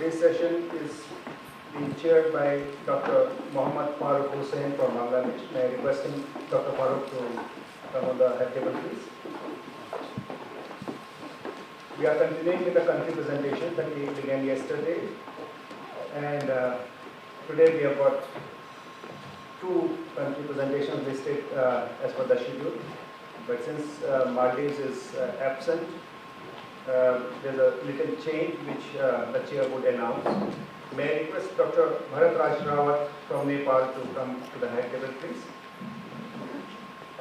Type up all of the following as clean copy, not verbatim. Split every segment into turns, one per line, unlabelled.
Today's session is being chaired by Dr. Mohammad Farooq Hussain from Bangladesh. May I request him, Dr. Farooq, to come on the head table, please. We are continuing with the country presentation that we began yesterday, and today we have got two country presentations listed as per the schedule. But since Maldives is absent, there's a little change which the chair would announce. May I request Dr. Bharat Raj Rawat from Nepal to come to the head table, please.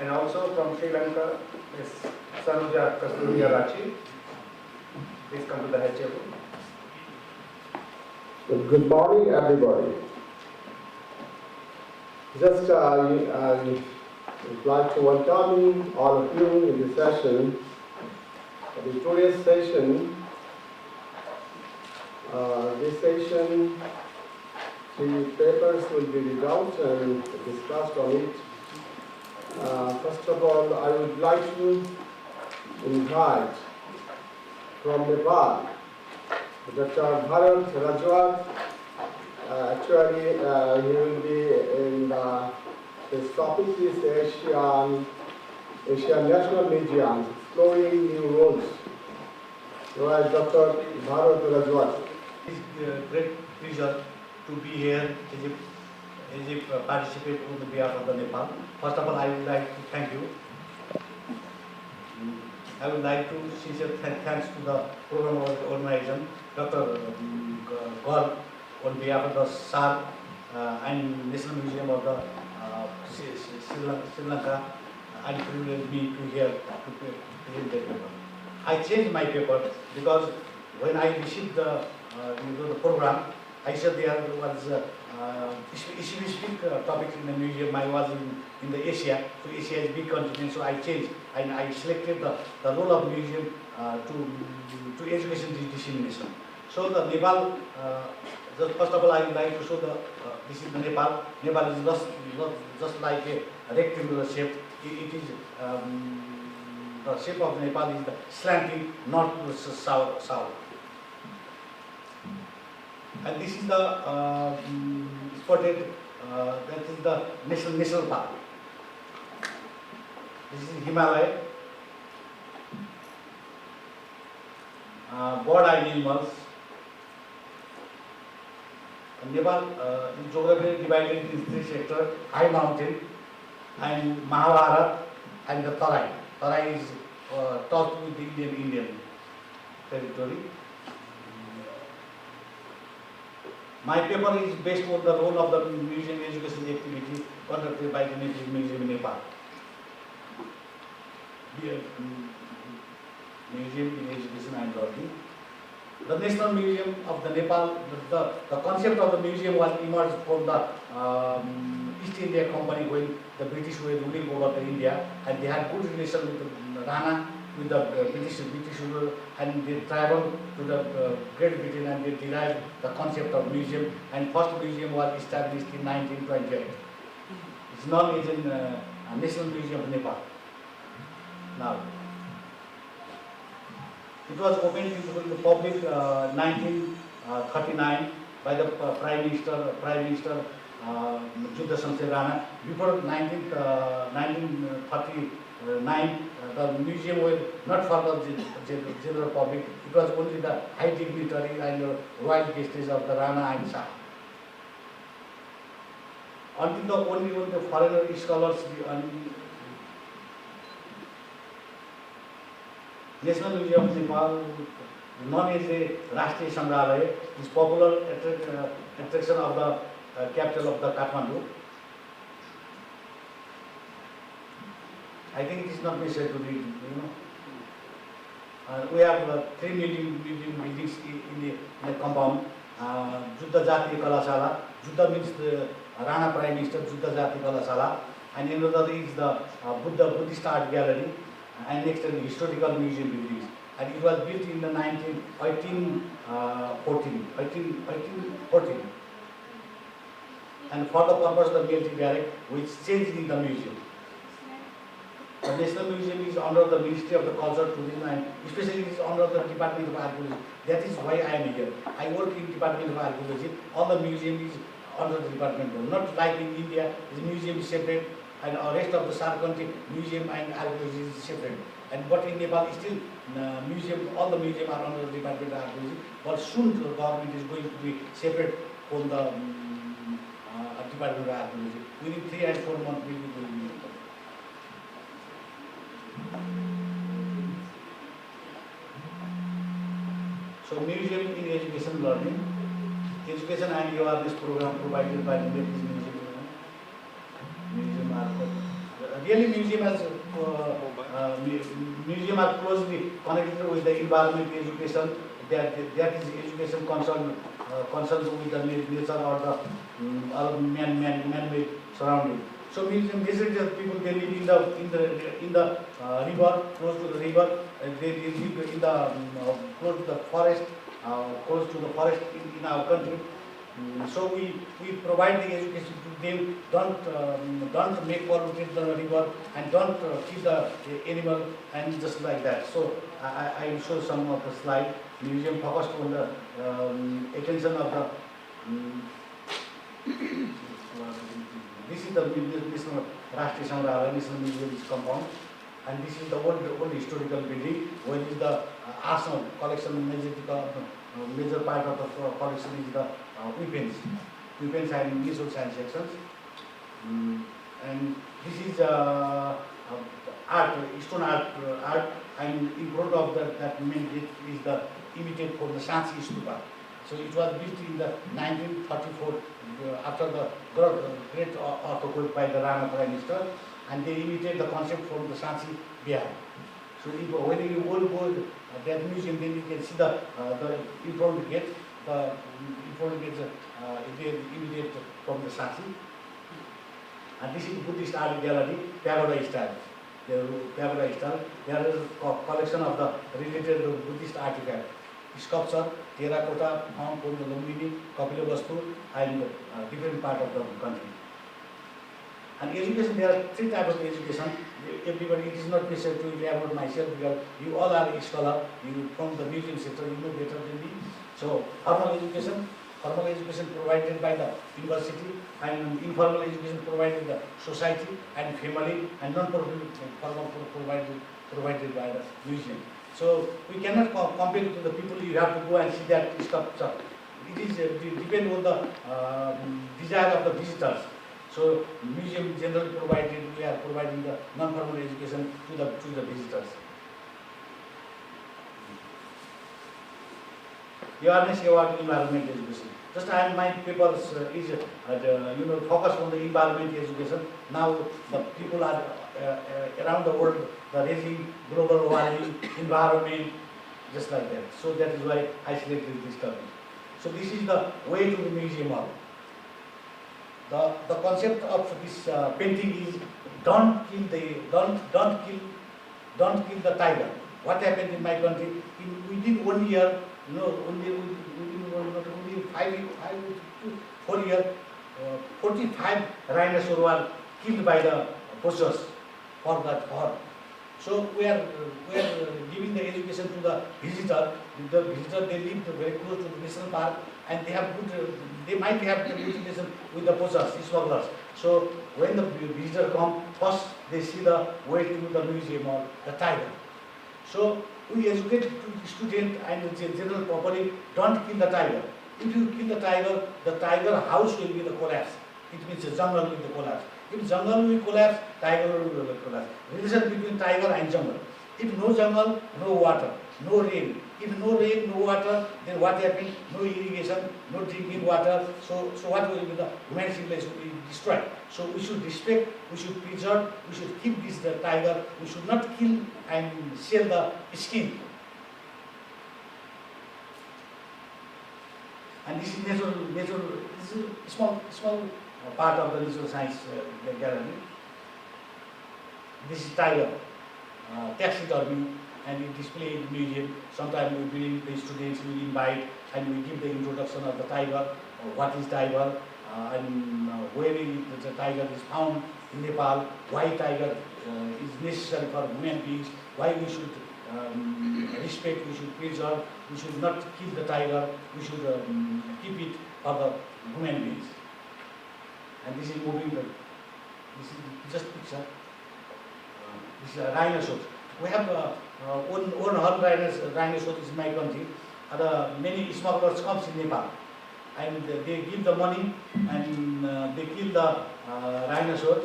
And also from Sri Lanka, Ms. Sanuja Kasturia Rachi. Please come to the head table.
Good morning, everybody. Just I would like to welcome all of you in this session. The today's session, three papers will be read out and discussed on it. First of all, I would like to invite from Nepal, Dr. Bharat Rajwat. Actually, he will be in his topic is Asian National Museums, exploring new roads. Right, Dr. Bharat Rajwat.
It's a great pleasure to be here as a participant on behalf of the Nepal. First of all, I would like to thank you. I would like to sincere thanks to the program organization, Dr. Gaur, on behalf of the SAARC and National Museum of the Sri Lanka, and privileged me to here to present that paper. I changed my paper because when I received the program, I said there was specific topics in the museum. I was in the Asia, so Asia is a big continent, so I changed and I selected the role of museum to education dissemination. So the Nepal, first of all, I would like to show this is the Nepal. Nepal is not just like a rectangular shape. It is the shape of Nepal is the slanting north to south. And this is the spotted, that is the national park. This is Himalaya. Bird-eyed animals. Nepal is geographically divided into three sectors: high mountain, and Mahabharat, and the Tarai. Tarai is touched with the Indian territory. My paper is based on the role of the museum education activity conducted by the Native Museum in Nepal. Museum in Education and Learning. The National Museum of the Nepal, the concept of the museum was emerged from the East India Company when the British were ruling over the India, and they had good relation with the Rana, with the British ruler, and they traveled to the Great Britain and they derived the concept of museum, and first museum was established in 1928. It's known as a National Museum of Nepal. Now, it was opened to the public 1939 by the Prime Minister Juddha Shamsher Rana. Before 1939, the museum was not for the general public. It was only the high dignitary and the royal guests of the Rana and Shah. Until only when the foreigner scholars, National Museum of Nepal, known as a Rashtriya Sangrahalaya, is popular attraction of the capital of the Kathmandu. I think it is not necessary to read, we have three museum buildings in the compound. Juddha Jatiya Kalasala. Juddha means the Rana Prime Minister, Juddha Jatiya Kalasala. And another is the Buddhist Art Gallery. And next is the historical museum buildings. And it was built in the 1814. And for the purpose of the military barrack, which changed in the museum. The The National Museum is under the Ministry of the Culture, Tourism, and especially it is under the Department of Archaeology. That is why I am here. I work in Department of Archaeology. All the museum is under the department. Not like in India, the museum is separate, and the rest of the SAARC country, museum and archaeology is separate. And but in Nepal, still museum, all the museum are under the Department of Archaeology. But soon the government is going to be separate from the Department of Archaeology. Within 3 and 4 months, we will be doing it. So museum in education learning, education and awareness program provided by the Nepalese Museum. Museum are really museum are closely connected with the environment education. That is education concerned with the nature or the man-made surrounding. So museum, majority of people, they live in the river, close to the river. They live in the close to the forest, in our country. So we provide the education to them. Don't make polluted the river, and don't keep the animal, and just like that. So I will show some of the slide. Museum focused on the attention of the. This is the National Rashtriya Sangrahalaya, National Museum's compound, and this is the old historical building where is the arsenal collection. Major part of the collection is the weapons and missile science sections. And this is art, stone art, and in front of that main gate is the imitate for the Sanchi Stupa. So it was built in the 1934 after the great earthquake by the Rana Prime Minister, and they imitate the concept from the Sanchi Bihar. So when you go that museum, then you can see the in front gate, they imitate from the Sanchi. And this is Buddhist art gallery, pagoda style. There is a collection of the related Buddhist artifacts. Sculpture, terracotta, found from the Lumbini, Kapila Vastu, and different part of the country. And education, there are 3 types of education. Everybody, it is not necessary to elaborate myself because you all are a scholar, you from the museum sector, you know better than me. So formal education provided by the university, and informal education provided by the society and family, and non-formal provided by the museum. So we cannot compare to the people. You have to go and see that stuff. It is depend on the desire of the visitors. So museum generally provided, we are providing the non-formal education to the visitors. Awareness about environment education. Just my papers is focused on the environment education. Now the people are around the world, the raising global warming, environment, just like that. So that is why I selected this topic. So this is the way to the museum hall. The concept of this painting is don't kill the tiger. What happened in my country? Within 1 year, only 4 years, 45 rhinoceros were killed by the poachers for that horn. So we are giving the education to the visitor. The visitor, they live very close to the national park, and they might have the education with the poachers, smugglers. So when the visitor come, first they see the way to the museum or the tiger. So we educate the student and the general properly, don't kill the tiger. If you kill the tiger house will be the collapse. It means the jungle will be collapse. If jungle will collapse, tiger will collapse. Relation between tiger and jungle. If no jungle, no water, no rain. If no rain, no water, then what happens? No irrigation, no drinking water. So what will be the human civilization will be destroyed. So we should respect, we should preserve, we should keep the tiger. We should not kill and sell the skin. And this is natural. This is a small part of the natural science gallery. This is tiger, taxidermy, and we display in the museum. Sometimes we bring the students, we invite, and we give the introduction of the tiger, what is tiger, where the tiger is found in Nepal, why tiger is necessary for human beings, why we should respect, we should preserve, we should not kill the tiger, we should keep it for the human beings. And this is moving, this is just picture. This is a rhinoceros. We have one horn rhinoceros is in my country. Many smugglers comes in Nepal, and they give the money and they kill the rhinoceros.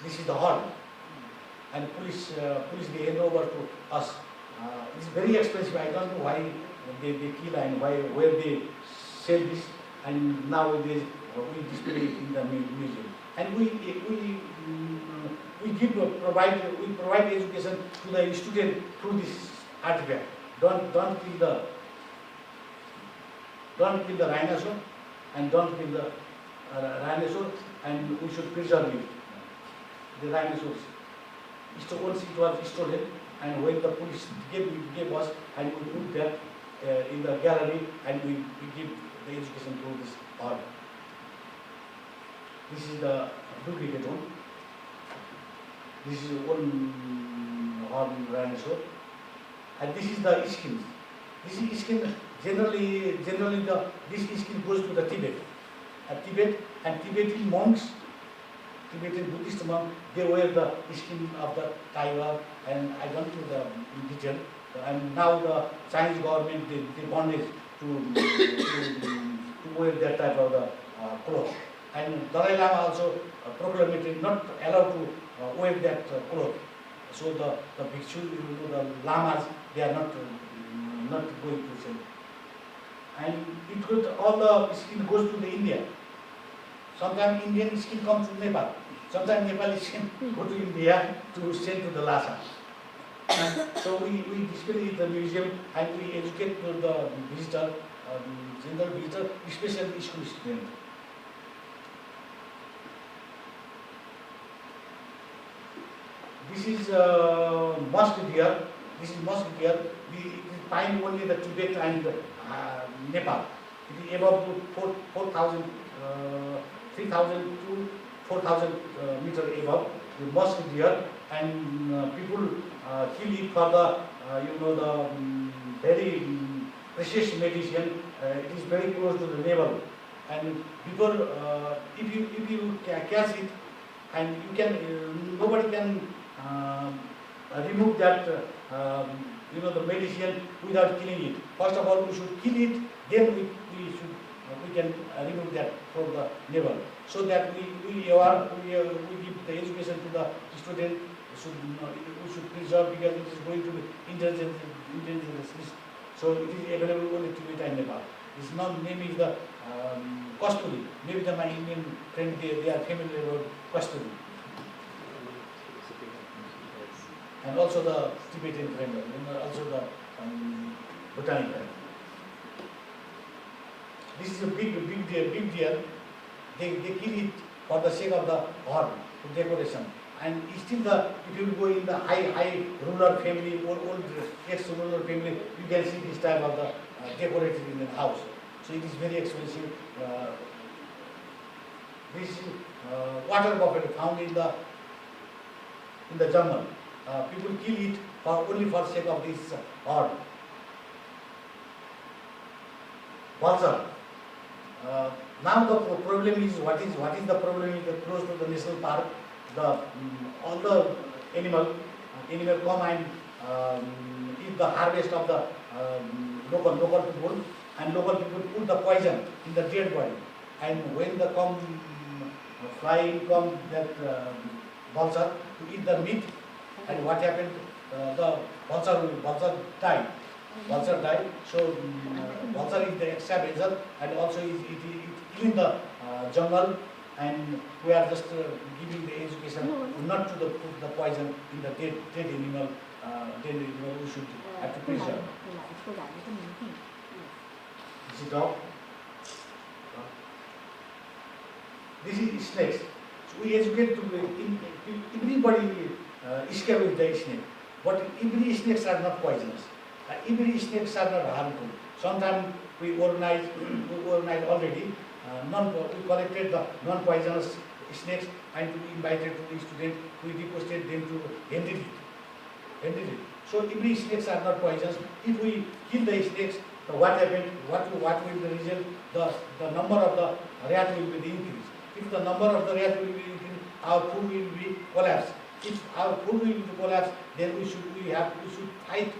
This is the horn, and police they hand over to us. It's very expensive. I don't know why they kill and where they sell this. And nowadays we display it in the museum. And we provide education to the student through this artifact. Don't kill the rhinoceros, and don't kill the rhinoceros, and we should preserve it. The rhinoceros. Once it was stolen, and when the police gave us, and we put that in the gallery, and we give the education through this art. This is the duplicate one. This is one horn rhinoceros, and this is the skin. This skin generally this skin goes to the Tibet. Tibet and Tibetan monks, Tibetan Buddhist monks, they wear the skin of the tiger, and I don't know the detail. And now the Chinese government they bondage to wear that type of the clothes. And Dalai Lama also proclaimed not allowed to wear that cloth. So the bhikshu, the lamas, they are not going to sell. And it could, all the skin goes to the India. Sometimes Indian skin comes to Nepal. Sometimes Nepali skin go to India to send to the Lhasa. So we display in the museum, and we educate the visitor, general visitor, especially school students. This is mosque deer. This is mosque deer. We find only the Tibet and Nepal. It is above 4,000, 3,000 to 4,000 meter above the mosque deer, and people kill it for the the very precious medicine. It is very close to the navel, and people if you catch it, and you can nobody can remove that the medicine without killing it. First of all, we should kill it, then we can remove that from the navel, so that we give the education to the student. We should preserve, because it is going to be endangered list. So it is available only to Tibet and Nepal. Its name is the Kasturi. Maybe my Indian friend they are familiar with Kasturi. And also the Tibetan friend, and also the Botanic friend. This is a big deer. They kill it for the sake of the horn, for decoration. And still if you go in the high rural family or old ex-rural family, you can see this type of the decorated in the house. So it is very expensive. This water buffalo found in the jungle. People kill it only for sake of this horn. Vulture. Now the problem is what is the problem is that close to the national park, all the animal come and eat the harvest of the local people, and local people put the poison in the dead body, and when the flying come that vulture to eat the meat, and what happened? The vulture died. Vulture died. So vulture is the scavenger, and also is in the jungle. And we are just giving the education not to put the poison in the dead animal. We should have to preserve. This is dog. This is snakes. So we educate everybody scavenge the snake, but every snakes are not poisonous. Every snakes are not harmful. Sometimes we organize already. we collected the non-poisonous snakes and we invited to the student. We requested them to handle it. So every snakes are not poisonous. If we kill the snakes, what happened? What will be the result? The number of the rat will be increased. If the number of the rat will be increased, our food will be collapsed. If our food will be collapsed, then we should fight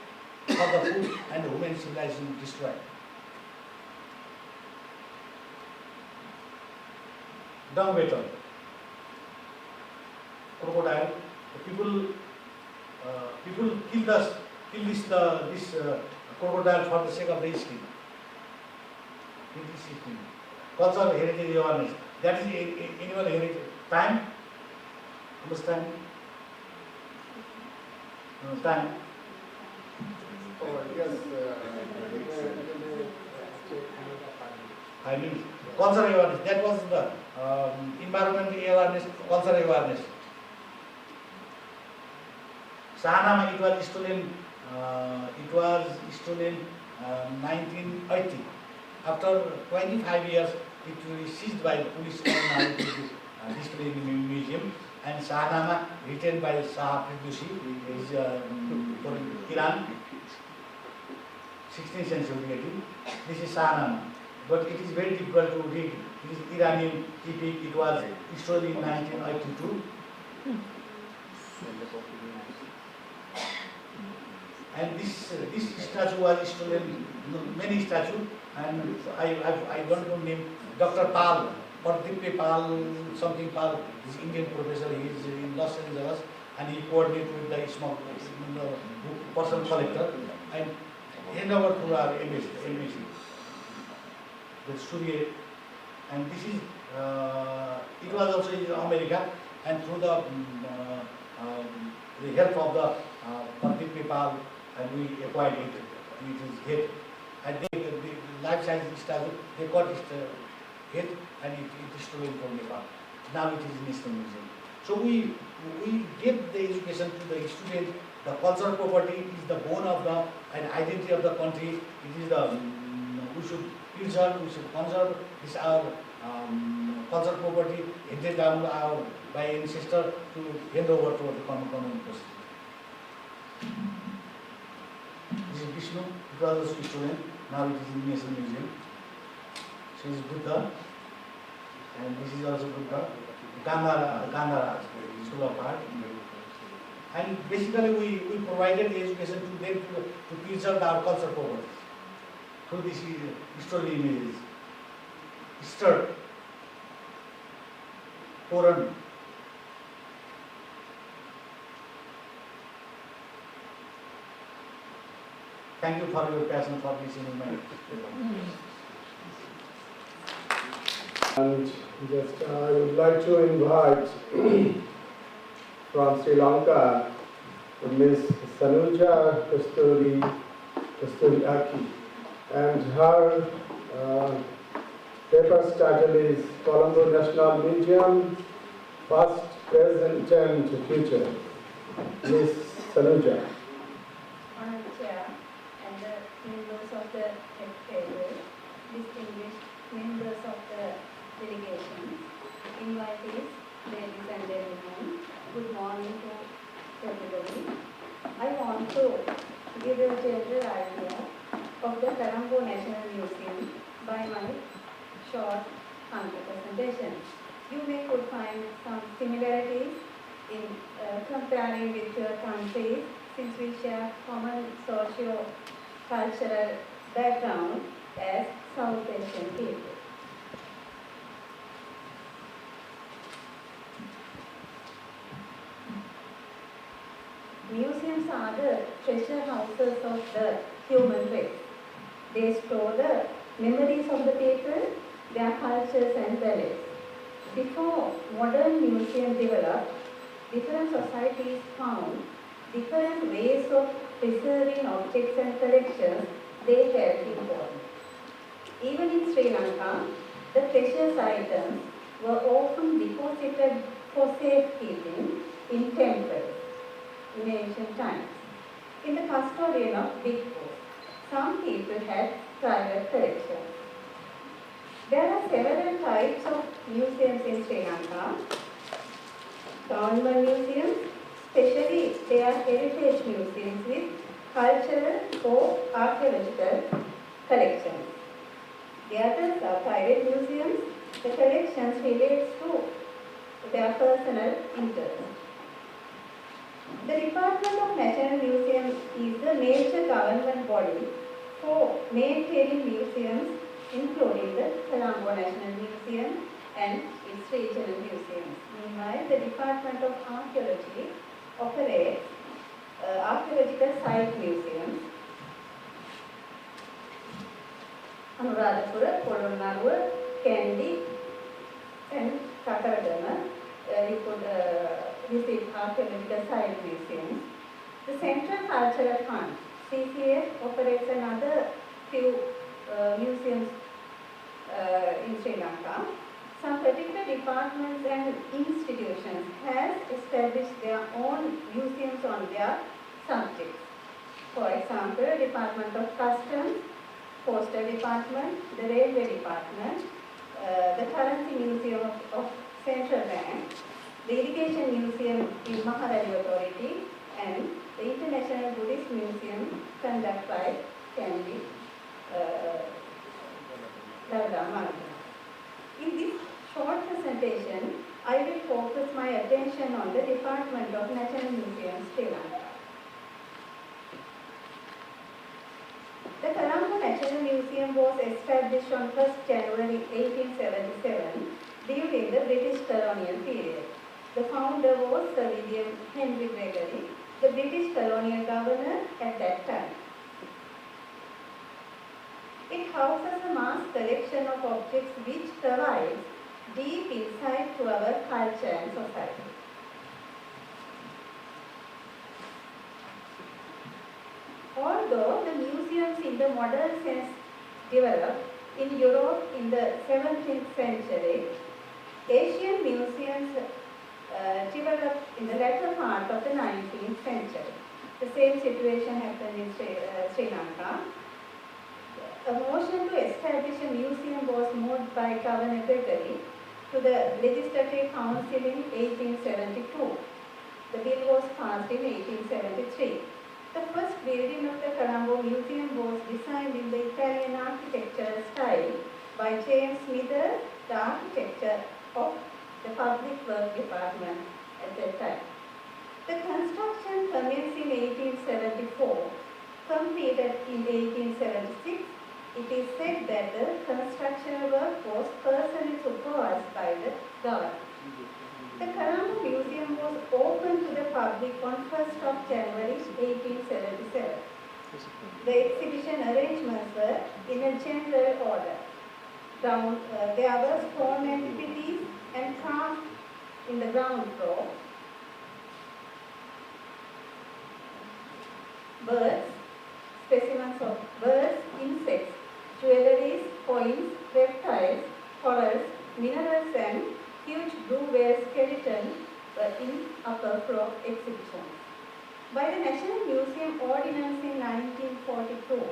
for the food and the human civilization will destroy. Dung beetle, crocodile. People kill this crocodile for the sake of the skin. It is skin. Cultural heritage awareness. That is animal heritage. Time. How much time? Time.
Oh, yes.
5 minutes. Cultural awareness. That was the environmental awareness, cultural awareness. Sahanama, it was stolen 1980. After 25 years, it was seized by the police and now it is displayed in the museum. And Sahanama, written by Shah Firdusi, is from Iran, 16th century. This is Sahanama, but it is very difficult to read. It is Iranian epic. It was stolen in 1982. And this statue was stolen, many statues, and I don't know name, Dr. Pal, Pardip Pal, something Pal, is Indian professor, he is in Los Angeles, and he coordinated with the small person collector, and hand over to our embassy, the Surya, and this is, it was also in America, and through the help of the Pardip Pal, and we acquired it. It is head. And the life-size statue, they got its head and it is stolen from Nepal. Now it is in National Museum. So we give the education to the student. The cultural property is the bone of the and identity of the country. It is the we should preserve, we should conserve. This our cultural property handed down by ancestor to hand over to the common person. This is Vishnu, it was also stolen, now it is in National Museum. So this is Buddha, and this is also Buddha. Gandhara, school of art. And basically we provided the education to them to preserve our cultural properties through these stolen images. Stirred, Toran. Thank you for your passion for listening my
And just I would like to invite from Sri Lanka Ms. Sanuja Kasturi Aki, and her paper title is Colombo National Museum, Past, Present and Future. Ms. Sanuja.
Honored Chair and the members of the head table, distinguished members of the delegation, invitees, ladies and gentlemen, good morning to everybody. I want to give you a general idea of the Colombo National Museum by my short country presentation. You could find some similarities in comparing with your countries, since we share common socio-cultural background as South Asian people. Museums are the treasure houses of the human race. They store the memories of the people, their cultures and values. Before modern museum developed, different societies found different ways of preserving objects and collections they felt important. Even in Sri Lanka, the precious items were often deposited for safekeeping in temples in ancient times. In the custodian of big books, some people had private collections. There are several types of museums in Sri Lanka. Government museums, especially they are heritage museums with cultural or archaeological collections. The others are private museums. The collections relates to their personal interest. The Department of National Museum is the major government body for maintaining museums, including the Colombo National Museum and its regional museums. Meanwhile, the Department of Archaeology operates archaeological site museums. Anuradhapura, Polonnaruwa, Kandy, and Kakaragama. You could visit archaeological site museums. The Central Cultural Fund, CCF, operates another few museums in Sri Lanka. Some particular departments and institutions have established their own museums on their subjects. For example, Department of Customs, Postal Department, the Railway Department, the Currency Museum of Central Bank, the Irrigation Museum in Mahavali Authority, and the International Buddhist Museum conducted by Kandy Dalga. In this short presentation, I will focus my attention on the Department of National Museums, Sri Lanka. The Colombo National Museum was established on 1st January 1877 during the British colonial period. The founder was Sir William Henry Gregory, the British colonial governor at that time. It houses a vast collection of objects which provides deep insight to our culture and society. Although the museums in the modern sense developed in Europe in the 17th century, Asian museums developed in the latter part of the 19th century. The same situation happened in Sri Lanka. A motion to establish a museum was moved by Governor Gregory to the Legislative Council in 1872. The bill was passed in 1873. The first building of the Colombo Museum was designed in the Italian architectural style by James Smither, the architect of the Public Works Department at that time. The construction commenced in 1874, completed in 1876. It is said that the construction work was personally supervised by the government. The Colombo Museum was opened to the public on 1st of January 1877. The exhibition arrangements were in a general order. There were stone antiquities and crafts in the ground floor. Birds, specimens of birds, insects, jewelries, coins, reptiles, corals, minerals, and huge blue whale skeleton were in upper floor exhibitions. By the National Museum Ordinance in 1942,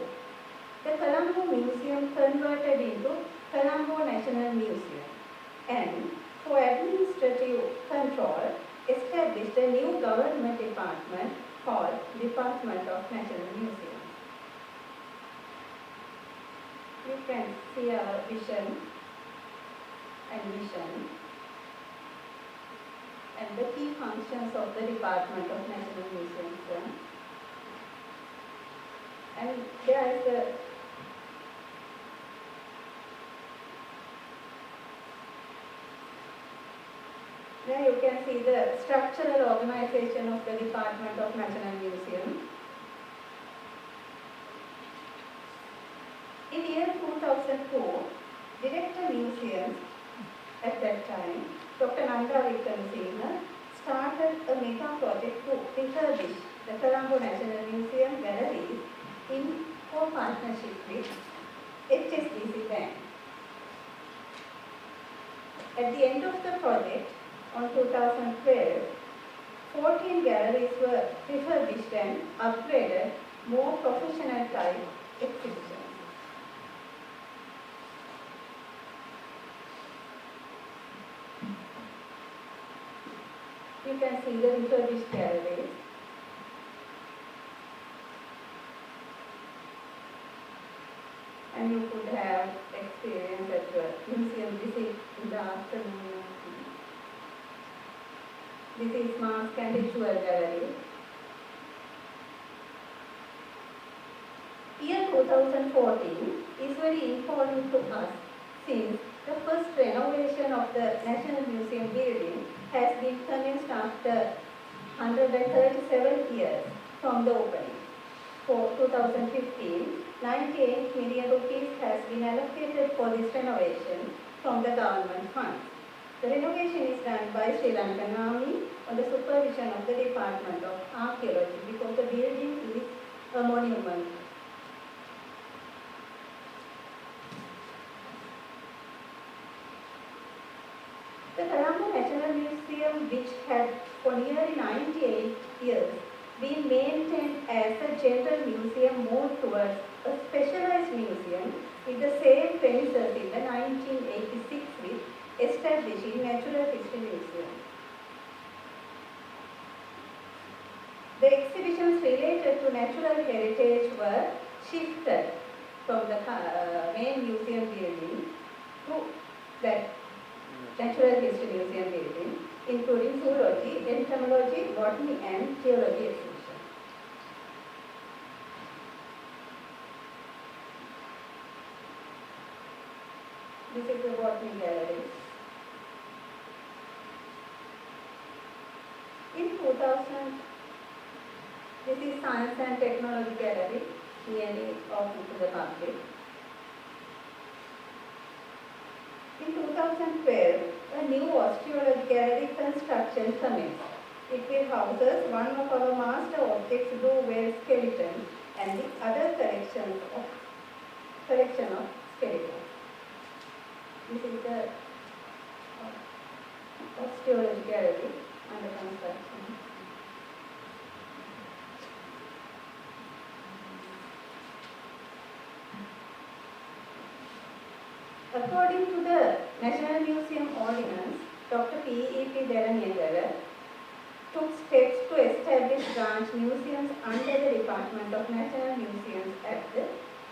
the Colombo Museum converted into Colombo National Museum and, for administrative control, established a new government department called Department of National Museums. You can see our vision and mission and the key functions of the Department of National Museums. And there is the there you can see the structural organization of the Department of National Museum. In year 2004, Director Museums at that time, Dr. Lanka started a mega project to refurbish the Colombo National Museum galleries in co-partnership with HSBC Bank. At the end of the project, on 2012, 14 galleries were refurbished and upgraded more professional type exhibitions. you can see the refurbished galleries. And you could have experience at the museum visit in the afternoon. This is Mask and Ritual Gallery. Year 2014 is very important to us since the first renovation of the National Museum building has been commenced after 137 years from the opening. For 2015, 98 million rupees has been allocated for this renovation from the government funds. The renovation is done by Sri Lankan Army on the supervision of the Department of Archaeology because the building is a monument. The Colombo National Museum, which had for nearly 98 years been maintained as a general museum, moved towards a specialized museum with the same premises in the 1986 with establishing Natural History Museum. The exhibitions related to natural heritage were shifted from the main museum building to the Natural History Museum building, including zoology, entomology, botany and geology exhibition. This is the botany gallery. In 2000, this is Science and Technology Gallery, nearly open to the public. In 2012, a new osteology gallery construction commenced. It will house one of our master objects, blue whale skeleton, and the other collection of skeletons. This is the osteology gallery under construction. According to the National Museum Ordinance, Dr. P.E.P. Deraniyagala took steps to establish branch museums under the Department of National Museums at the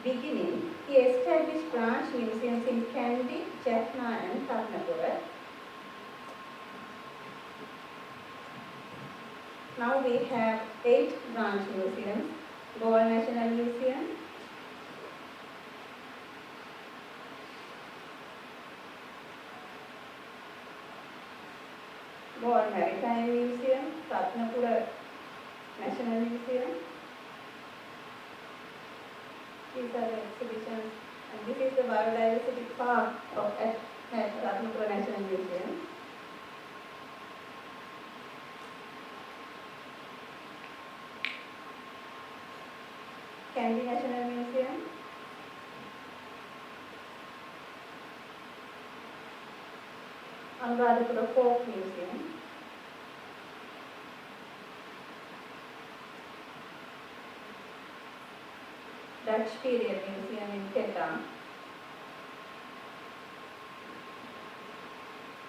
beginning. He established branch museums in Kandy, Jaffna and Ratnapura. Now we have 8 branch museums: Goa National Museum, Goa Maritime Museum, Ratnapura National Museum. These are the exhibitions, and this is the biodiversity park at Ratnapura National Museum. Kandy National Museum, Anuradhapura Folk Museum, Dutch Period Museum in Kedah,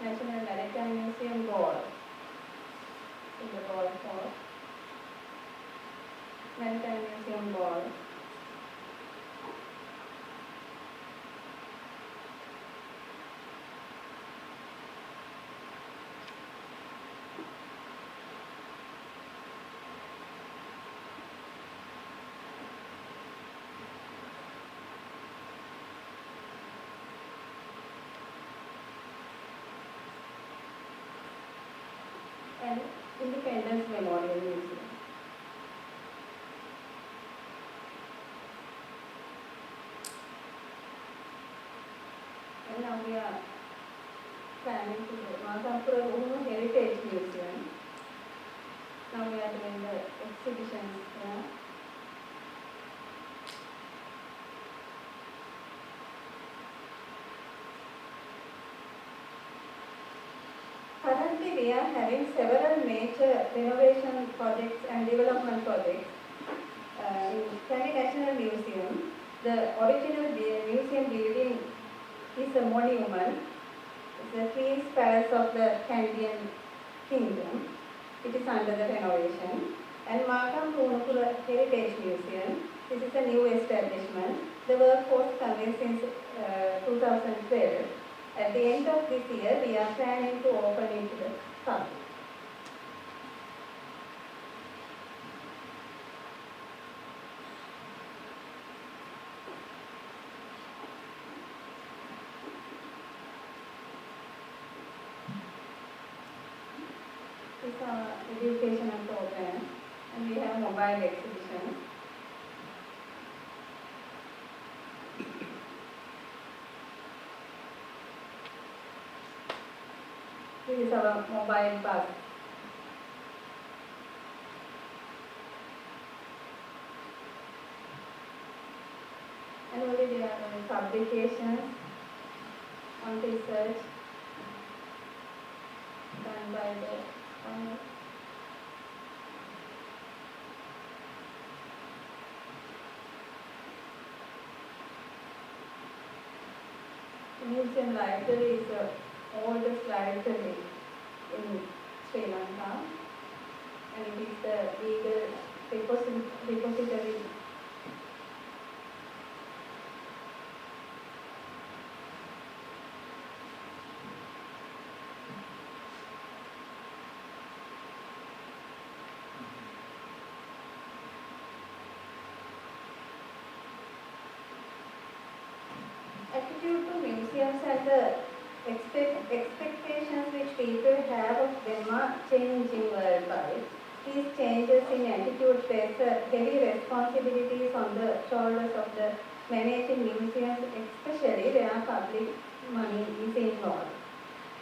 National Maritime Museum, Galle, in the Galle Port, Maritime Museum, Galle, and Independence Memorial Museum. And now we are planning to do Madhampura Heritage Museum. Now we are doing the exhibitions here. Currently, we are having several major renovation projects and development projects. In Kandy National Museum, the original museum building is a monument. It's the Queen's Palace of the Kandyan Kingdom. it is under the renovation. And Makam Punapura Heritage Museum, this is a new establishment. The work was commenced since 2012. At the end of this year, we are planning to open it to the public. This is our educational program, and we have mobile exhibition. This is our mobile bus. And only there are publications on research done by the museum library is the oldest library in Sri Lanka, and it is the legal repository. Attitude to museums and the expectations which people have of them are changing worldwide. These changes in attitude place heavy responsibilities on the shoulders of the managing museums, especially where public money is involved.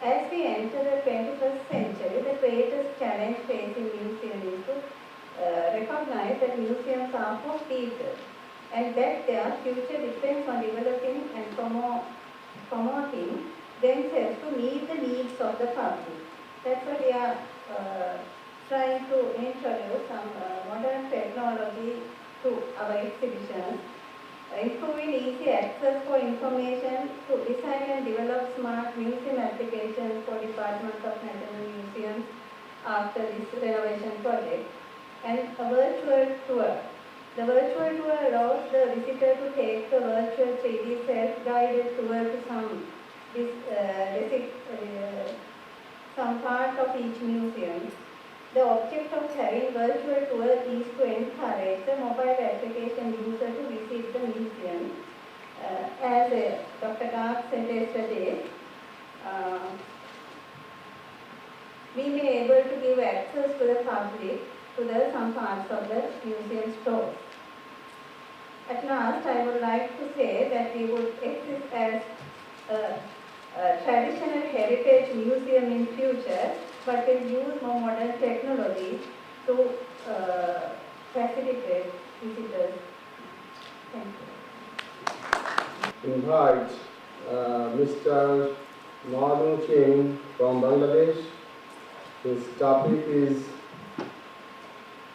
As we enter the 21st century, the greatest challenge facing museums is to recognize that museums are for people, and that their future depends on developing and promoting themselves to meet the needs of the public. That's why we are trying to introduce some modern technology to our exhibitions, improving easy access for information, to design and develop smart museum applications for Department of National Museums after this renovation project, and a virtual tour. The virtual tour allows the visitor to take the virtual 3D self-guided tour to some part of each museum. The object of having virtual tour is to encourage the mobile application user to visit the museum. As Dr. Garg said yesterday, we may be able to give access to the public to some parts of the museum stores. At last, I would like to say that we would exist as a traditional heritage museum in future, but will use more modern technology to facilitate visitors. Thank you.
Invite Mr. Manu King from Bangladesh. His topic is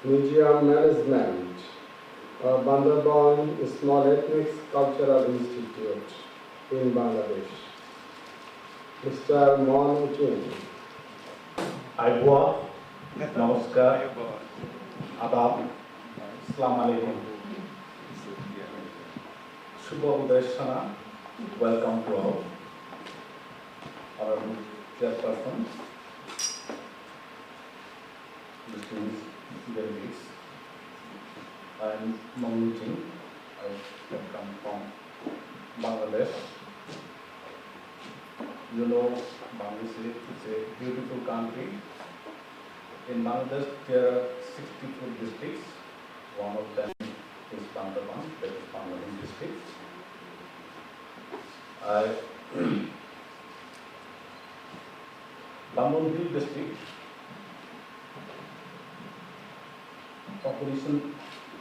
Museum Management, Bandarban Small Ethnic Cultural Institute in Bangladesh. Mr. Manu King.
Aibwa, Namaskar, Adab, Assalamu alaikum. Shubha Udashana, welcome to all. Our chairperson, distinguished delegates. I am Manu King. I have come from Bangladesh. You know, Bangladesh is a beautiful country. In Bangladesh, there are 64 districts. One of them is Bandarban, that is Bangalore district. Bangalore district, population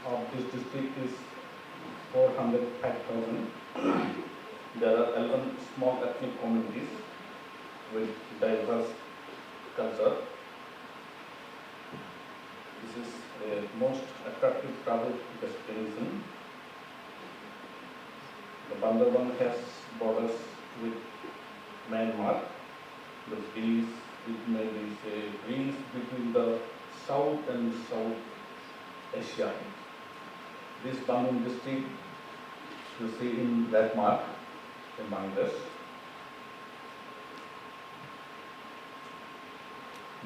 of this district is 405,000. There are 11 small ethnic communities with diverse culture. This is a most attractive travel destination. The Bandarban has borders with Myanmar. The trees, it may be say, trees between the Asia. This Bandung district you see in red mark in Bangladesh.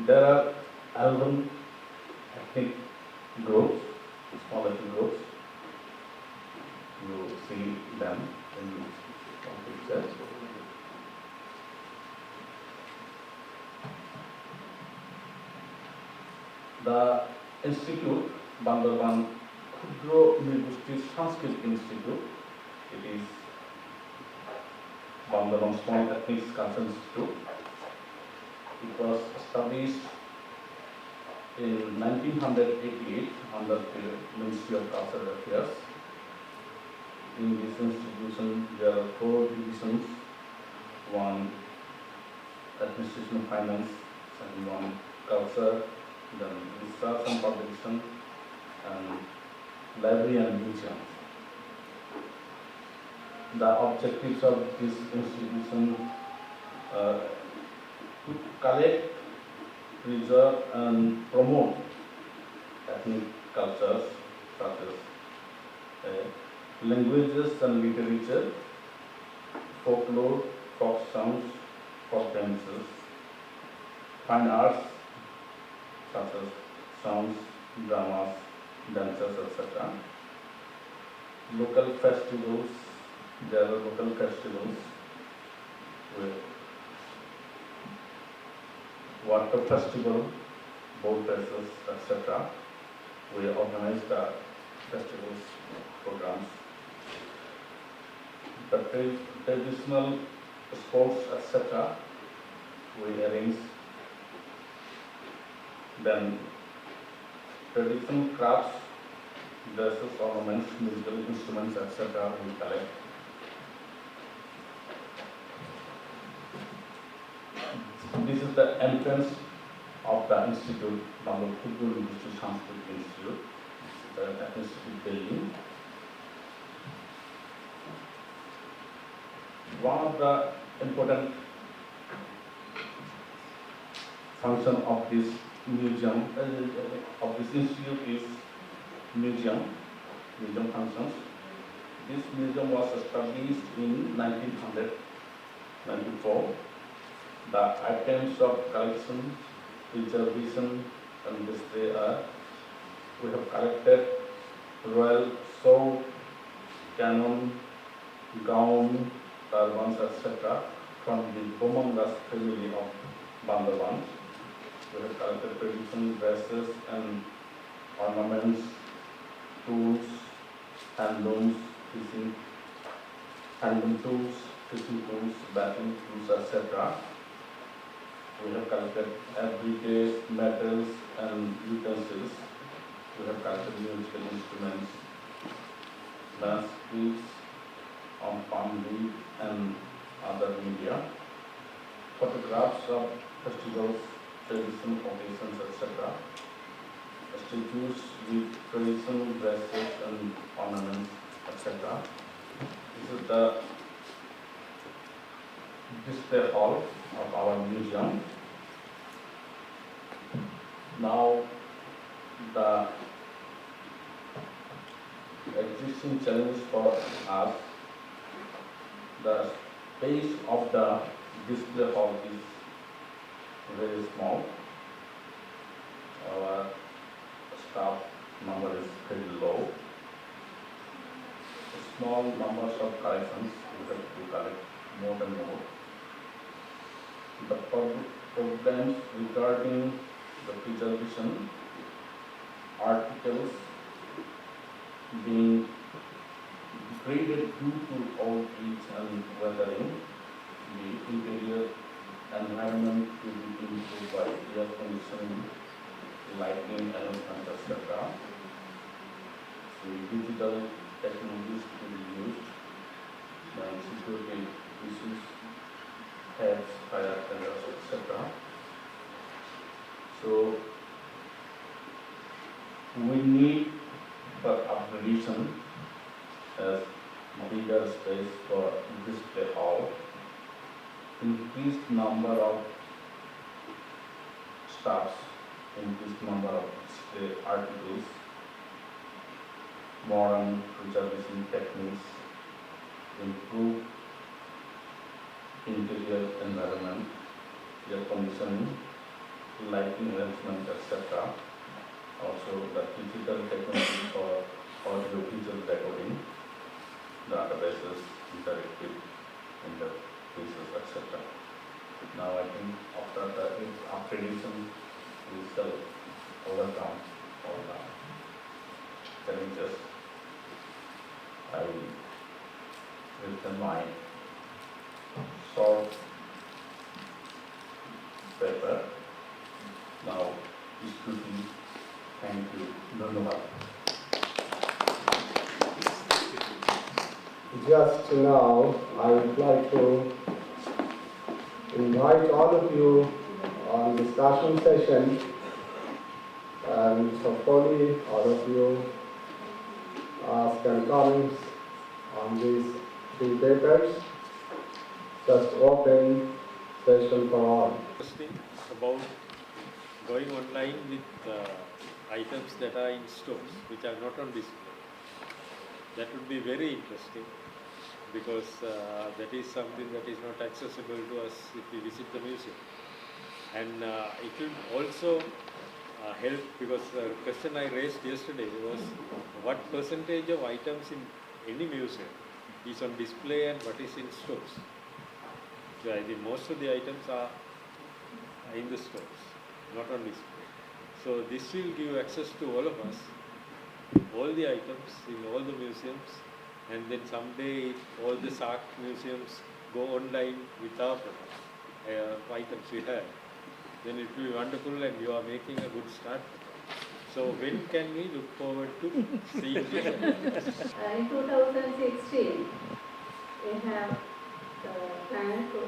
There are 11 ethnic groups, small ethnic groups. You see them in one picture. The institute, Bandarban Khudro Nirgosti Sanskrit Institute, it is Bandarban Small Ethnic Culture Institute. It was established in 1988 under the Ministry of Cultural Affairs. In this institution, there are 4 divisions: one administration, finance, and one culture, then research and publication, and library and museum. The objectives of this institution are to collect, preserve, and promote ethnic cultures such as languages and literature, folklore, folk songs, folk dances, fine arts such as songs, dramas, dances, etc. Local festivals, there are local festivals with water festival, boat races, etc. We organize the festivals programs. The traditional sports, etc. we arrange. Then traditional crafts, dresses, ornaments, musical instruments, etc. we collect. This is the entrance of the institute, Bangalore Khudro Nirgosti Sanskrit Institute, the institute building. One of the important function of this museum, of this institute is museum functions. This museum was established in 1994. The items of collection, preservation, and display are: we have collected royal sword, cannon, gown, turbans, etc. from the Bomangas family of Bandarban. We have collected traditional dresses and ornaments, tools, handlooms, handloom tools, fishing tools, batting tools, etc. We have collected everyday metals and utensils. We have collected musical instruments, manuscripts on palm leaf and other media, photographs of festivals, traditional occasions, etc. Statues with traditional dresses and ornaments, etc. This is the display hall of our museum. Now, the existing challenge for us, the space of the display hall is very small. Our staff number is very low. Small numbers of collections, we have to collect more and more. The programs regarding the preservation, articles being degraded due to old age and weathering, the interior environment to be improved by air conditioning, lighting, arrangements, etc. The digital technologies to be used, and security issues, thefts, fire attendants, etc. So we need for upgradation as bigger space for display hall, increased number of staffs, increased number of display articles, modern preservation techniques, improve interior environment, air conditioning, lighting arrangement, etc. Also the digital technology for audio-visual recording, databases, interactive interfaces, etc. Now I think after the upgradation, we shall overcome all the challenges. I written my short paper. Now, student, thank you. Dhanyavad.
Just now, I would like to invite all of you on discussion session, and hopefully all of you ask and comments on these three papers. Just open session for all.
Interesting about going online with items that are in stores, which are not on display. That would be very interesting because that is something that is not accessible to us if we visit the museum. And it will also help because the question I raised yesterday was what percentage of items in any museum is on display and what is in stores. So I think most of the items are in the stores, not on display. So this will give access to all of us, all the items in all the museums, and then someday if all the SAARC museums go online with our items we have, then it will be wonderful and you are making a good start. So when can we look forward to seeing this?
In 2016, we have planned to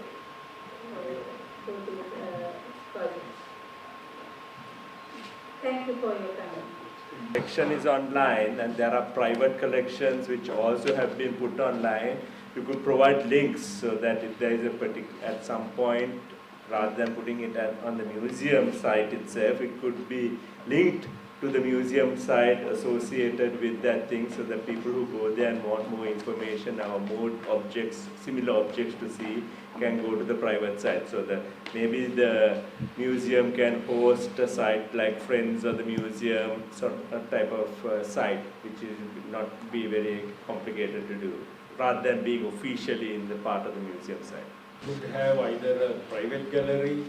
do this project. Thank you for your comment.
Collection is online and there are private collections which also have been put online. You could provide links so that if there is a at some point, rather than putting it on the museum site itself, it could be linked to the museum site associated with that thing so that people who go there and want more information or more objects, similar objects to see, can go to the private site. So that maybe the museum can host a site like Friends of the Museum, sort of a type of site which is not be very complicated to do, rather than being officially in the part of the museum site.
Would have either a private gallery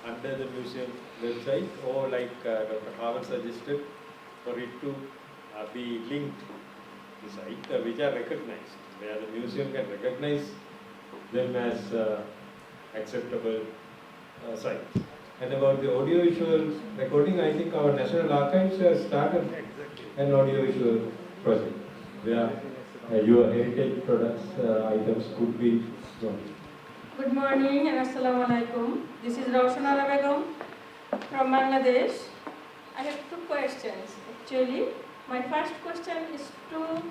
under the museum website or like Dr. Harvard suggested for it to be linked to the site which are recognized, where the museum can recognize them as acceptable sites. And about the audiovisual recording, I think our National Archives has started an audiovisual project where your heritage products, items could be shown.
Good morning and Assalamu alaikum. This is Roshanara Begum from Bangladesh. I have two questions actually. My first question is to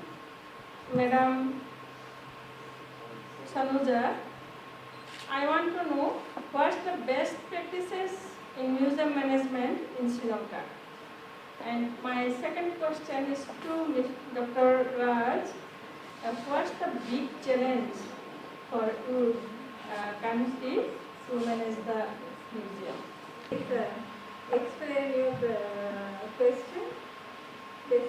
Madam Sanuja. I want to know what's the best practices in museum management in Sri Lanka. And my second question is to Dr. Raj. What's the big challenge for you country to manage the museum?
Explain your question. Yes.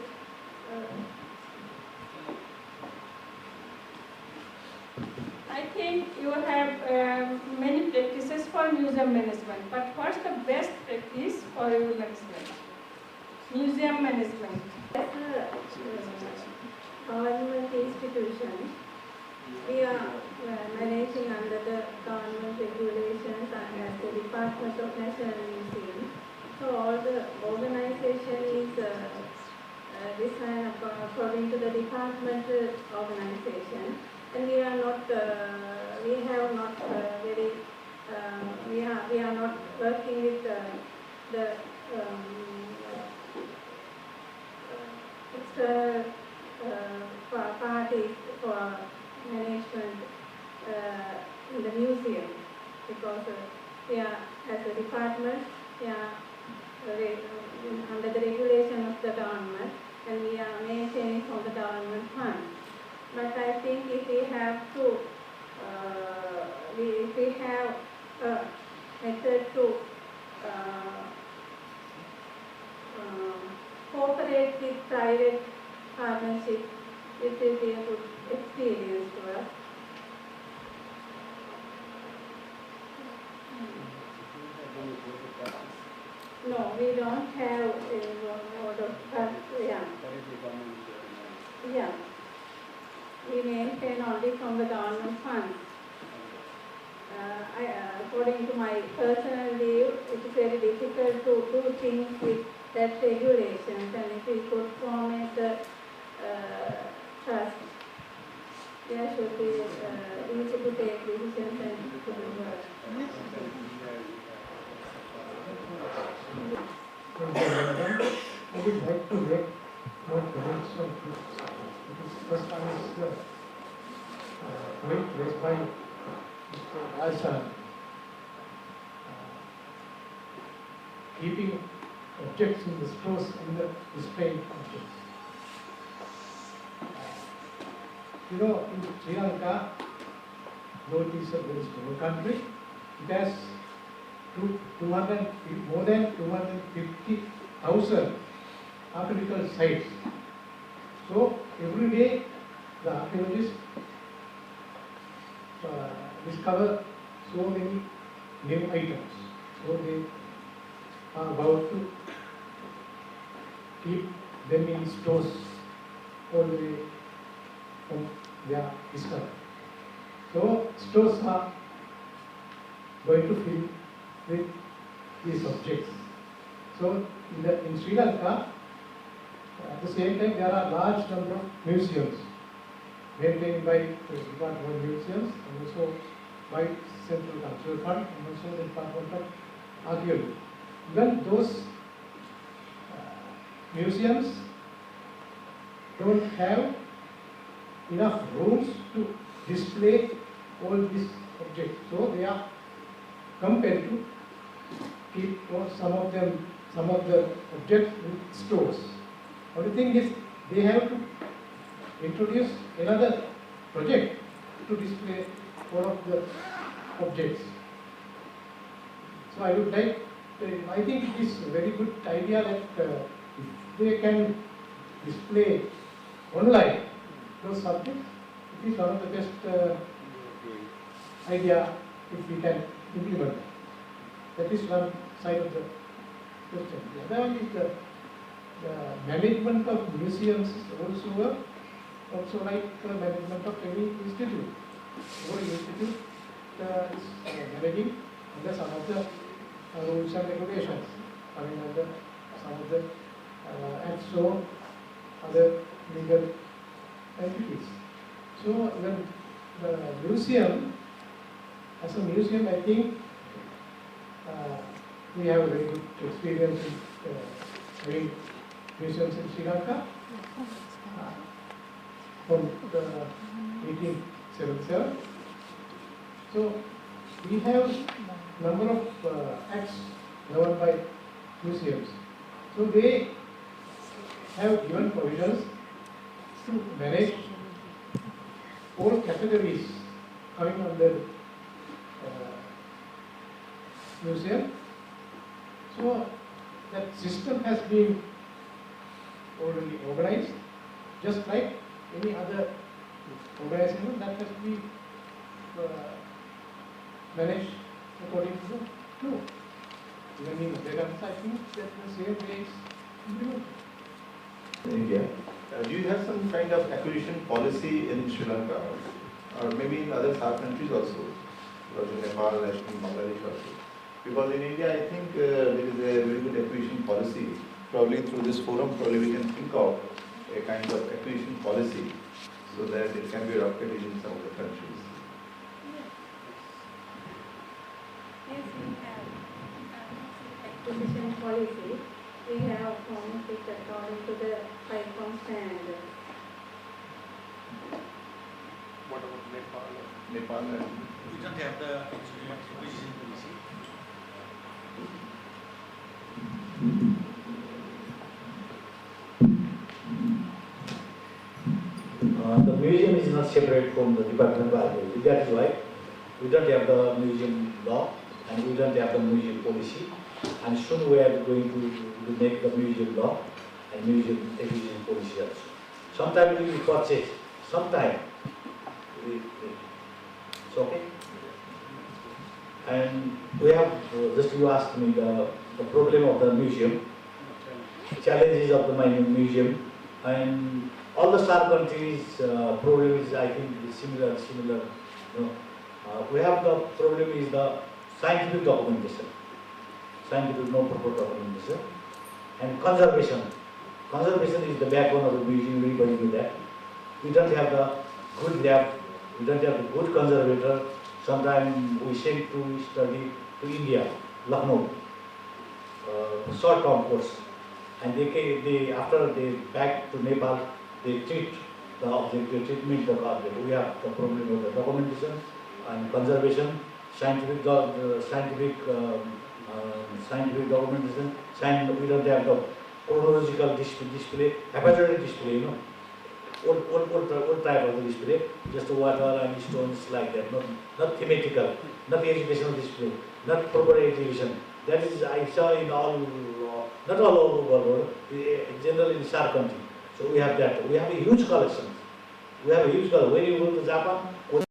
I think you have many practices for museum management, but what's the best practice for your management? Museum management.
As a government institution, we are managing under the government regulations and as the Department of National Museum. So all the organization is designed according to the department organization, and we are not, we have not very, we are not working with the external parties for management in the museum, because we are, as a department, we are under the regulation of the government, and we are maintaining from the government fund. But I think if we have to, if we have a method to cooperate with private partnership, it will be a good experience to us. No, we don't have a lot of, yeah. We maintain only from the government funds. According to my personal view, it is very difficult to do things with that regulations, and if we could form a trust, there should be easy to take decisions and to do work.
I would like to make more comments on this. First one is the point raised by Mr. Rajan, keeping objects in the stores and the displaying objects. You know, in Sri Lanka, though it is a very small country, it has more than 250,000 archaeological sites. So every day the archaeologists discover so many new items. So they are about to keep them in stores all the way from their discovery. So stores are going to fill with these objects. So in Sri Lanka, at the same time, there are large number of museums maintained by the Department of Museums and also by Central Cultural Fund and also the Department of Archaeology. Even those museums don't have enough rooms to display all these objects. So they are compelled to keep some of the objects in stores. But the thing is, they have to introduce another project to display all of the objects. So I would like, I think it is a very good idea that if they can display online those subjects, it is one of the best idea if we can implement. That is one side of the question. The other one is the management of museums is also like management of any institute. Every institute is managing under some of the rules and regulations, under some of the acts or other legal entities. So when the museum, as a museum, I think we have a very good experience in having museums in Sri Lanka from the 1877. So we have number of acts governed by museums. So they have given provisions to manage all categories coming under museum. So that system has been already organized, just like any other organization that has to be managed according to the law. Even in Vedas, I think that the same way is implemented.
India. Do you have some kind of acquisition policy in Sri Lanka, or maybe in other SAARC countries also, because in Nepal, in Bangladesh also? Because in India, I think there is a very good acquisition policy. Probably through this forum, probably we can think of a kind of acquisition policy so that it can be adopted in some of the countries.
Yes, we have acquisition policy. We have formed it according to the ICOM standard.
What about Nepal?
Nepal and
We don't have the acquisition policy. not separate from the Department of Archaeology. That is why we don't have the museum law and we don't have the museum policy. And soon we are going to make the museum law and museum acquisition policy also. Sometimes we will purchase, sometimes it's okay. And we have, just you asked me the problem of the museum, challenges of the museum, and all the SAARC countries' problem is, I think, is similar. You know, we have the problem is the scientific documentation, no proper documentation, and conservation. Conservation is the backbone of the museum. Everybody know that. We don't have the good lab. We don't have the good conservator. Sometimes we send to study to India, Lucknow, short-term course, and they after they back to Nepal, they treat the object, they treatment the object. We have the problem of the documentation and conservation, scientific documentation. We don't have the chronological display, haphazard display, you know. Old type of the display, just water and stones like that, not thematical, not educational display, not proper exhibition. That is, I saw in all, not all over the world, generally in SAARC country. So we have that. We have a huge collection. We have a huge collection. When you go to Japan,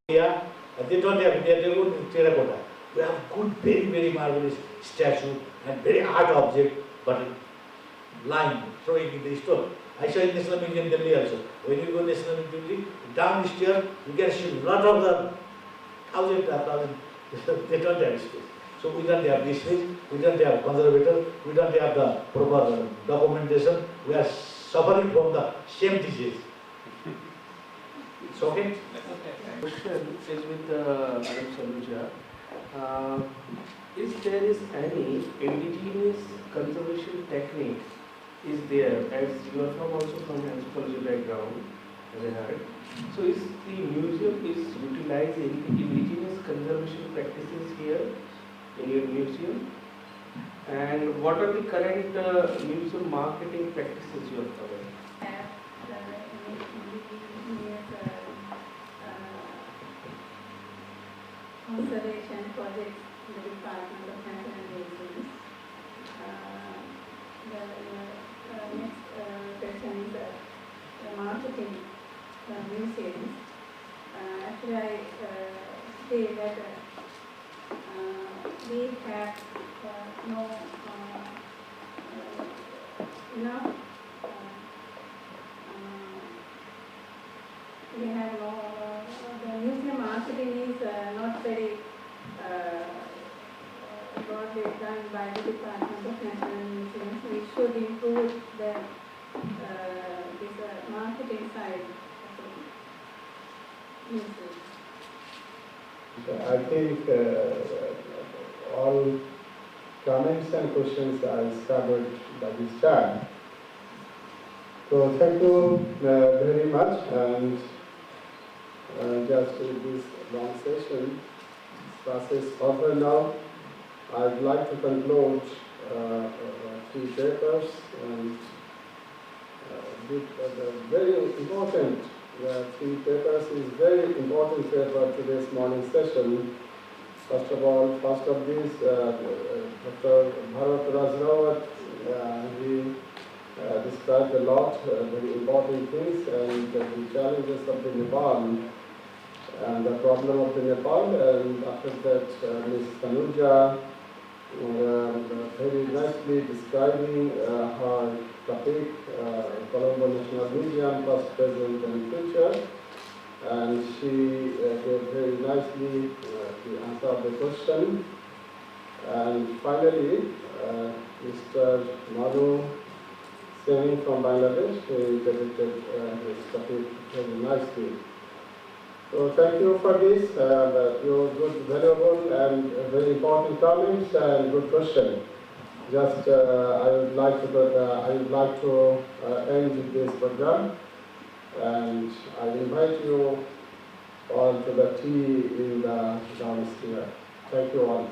Korea, they don't have, they go to terracotta. We have good, very marvelous statue and very art object, but lying, throwing in the stone. I saw in National Museum Delhi also. When you go to National Museum Delhi, down the stair, you can see a lot of the thousand, they don't have space. So we don't have this space, we don't have conservator, we don't have the proper documentation. We are suffering from the same disease. It's okay?
Question is with Madam Saluja. Is there any indigenous conservation technique is there, as you are also from anthropology background, as I heard. So is the museum is utilizing indigenous conservation practices here in your museum? And what are the current museum marketing practices you are following?
Conservation projects in the Department of Natural Resources. The next question is the marketing museums. Actually, I say that we have no enough. We have no. The museum marketing is not very broadly done by the Department of National Museums. We should improve the this marketing side of the museum.
I think all comments and questions are covered by this chat. So thank you very much, and just with this long session, process over now, I'd like to conclude three papers and the very important three papers is very important paper today's morning session. First of all, first of these, Dr. Bharat Rajrawat, he described a lot very important things and the challenges of the Nepal and the problem of the Nepal, and after that Ms. Tanuja very nicely describing her topic, Colombo National Museum, past, present and future, and she gave very nicely the answer of the question. And finally, Mr. Madhu Singh from Bangladesh, he presented his topic very nicely. So thank you for this, your good, valuable and very important comments and good question. Just I would like to end this program, and I invite you all to the tea in the downstairs. Thank you all.